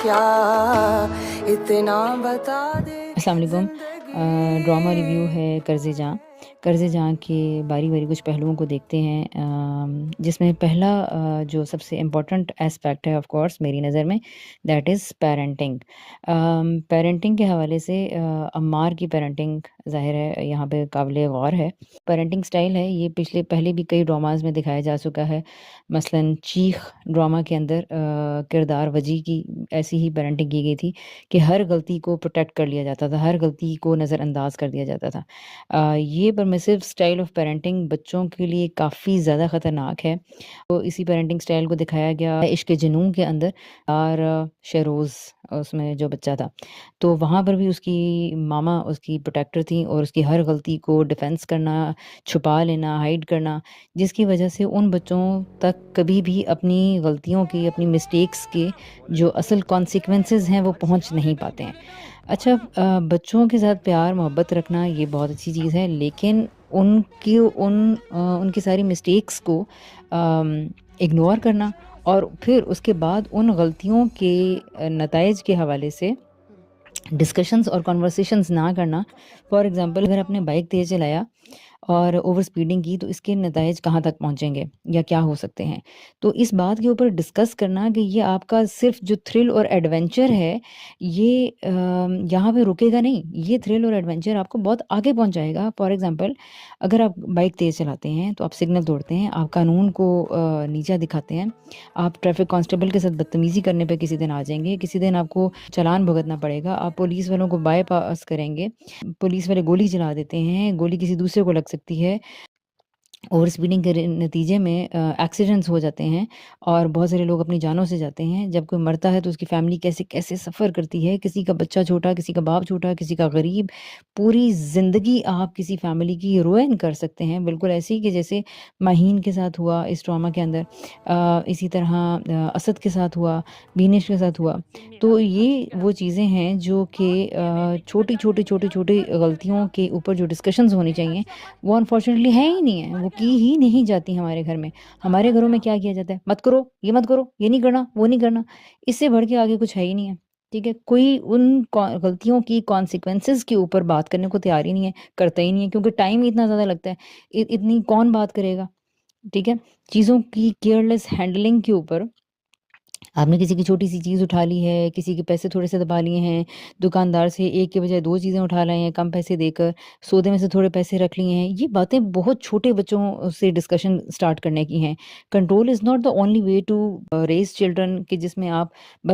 क्या इतना बता दे अस्सलाम वालेकुम। ड्रामा रिव्यू है कर्ज़े जाँ। कर्ज़े जाँ के बारी-बारी कुछ पहलुओं को देखते हैं, जिसमें पहला जो सबसे इम्पोर्टेंट एस्पेक्ट है ऑफ़ कोर्स मेरी नज़र में, दैट इज़ पेरेंटिंग। पेरेंटिंग के हवाले से अम्मार की पेरेंटिंग ज़ाहिर है यहाँ पे काबिल गौर है। पेरेंटिंग स्टाइल है ये पहले भी कई ड्रामाज़ में दिखाया जा चुका है। मसलन चीख ड्रामा के अंदर किरदार वजी की ऐसी ही पेरेंटिंग की गई थी कि हर गलती को प्रोटेक्ट कर लिया जाता था, हर गलती को नज़रअंदाज कर दिया जाता था। ये परमिसिव स्टाइल ऑफ पेरेंटिंग बच्चों के लिए काफ़ी ज़्यादा ख़तरनाक है। तो इसी पेरेंटिंग स्टाइल को दिखाया गया इश्क जुनून के अंदर और शेरोज़ उसमें जो बच्चा था। तो वहाँ पर भी उसकी मामा उसकी प्रोटेक्टर थी और उसकी हर गलती को डिफेंस करना, छुपा लेना, हाइड करना, जिसकी वजह से उन बच्चों तक कभी भी अपनी गलतियों की, अपनी मिस्टेक्स के जो असल कॉन्सिक्वेंसेस हैं वो पहुंच नहीं पाते हैं। अच्छा, बच्चों के साथ प्यार मोहब्बत रखना ये बहुत अच्छी चीज़ है, लेकिन उनकी सारी मिस्टेक्स को इग्नोर करना और फिर उसके बाद उन गलतियों के नताइज के हवाले से डिस्कशंस और कन्वर्सेशंस ना करना। फॉर एग्ज़ाम्पल अगर आपने बाइक तेज़ चलाया और ओवर स्पीडिंग की तो इसके नताइज कहाँ तक पहुँचेंगे या क्या हो सकते हैं। तो इस बात के ऊपर डिस्कस करना कि ये आपका सिर्फ़ जो थ्रिल और एडवेंचर है ये यहाँ पे रुकेगा नहीं। ये थ्रिल और एडवेंचर आपको बहुत आगे पहुँचाएगा। फॉर एग्ज़ाम्पल अगर आप बाइक तेज़ चलाते हैं तो आप सिग्नल तोड़ते हैं, आप कानून को नीचा दिखाते हैं, आप ट्रैफ़िक कांस्टेबल के साथ बदतमीज़ी करने पे किसी दिन आ जाएँगे, किसी दिन आपको चालान भुगतना पड़ेगा, आप पुलिस वालों को बायपास करेंगे, पुलिस वाले गोली चला देते हैं, गोली किसी दूसरे को लग सकती है। ओवर स्पीडिंग के नतीजे में एक्सीडेंट्स हो जाते हैं और बहुत सारे लोग अपनी जानों से जाते हैं। जब कोई मरता है तो उसकी फैमिली कैसे-कैसे सफ़र करती है। किसी का बच्चा छोटा, किसी का बाप छोटा, किसी का गरीब। पूरी ज़िंदगी आप किसी फैमिली की रुइन कर सकते हैं, बिल्कुल ऐसे ही कि जैसे माहीन के साथ हुआ इस ड्रामा के अंदर। इसी तरह असद के साथ हुआ, बीनिश के साथ हुआ। तो ये वो चीज़ें हैं जो कि छोटी-छोटी गलतियों के ऊपर जो डिस्कशंस होनी चाहिए वो अनफॉर्चुनेटली है ही नहीं है, वो की ही नहीं जाती हमारे घर में। हमारे घरों में क्या किया जाता है, मत करो, ये नहीं करना, वो नहीं करना। इससे बढ़ के आगे कुछ है ही नहीं है, ठीक है? कोई उन गलतियों की कॉन्सिक्वेंसेज़ के ऊपर बात करने को तैयार ही नहीं है, करता ही नहीं है क्योंकि टाइम ही इतना ज़्यादा लगता है। इतनी कौन बात करेगा, ठीक है? चीज़ों की केयरलेस हैंडलिंग के ऊपर आपने किसी की छोटी-सी चीज़ उठा ली है, किसी के पैसे थोड़े-से दबा लिए हैं, दुकानदार से 1 के बजाय 2 चीज़ें उठा लाए हैं कम पैसे देकर, सौदे में से थोड़े पैसे रख लिए हैं। ये बातें बहुत छोटे बच्चों से डिस्कशन स्टार्ट करने की हैं। Control is not the only way to raise children कि जिसमें आप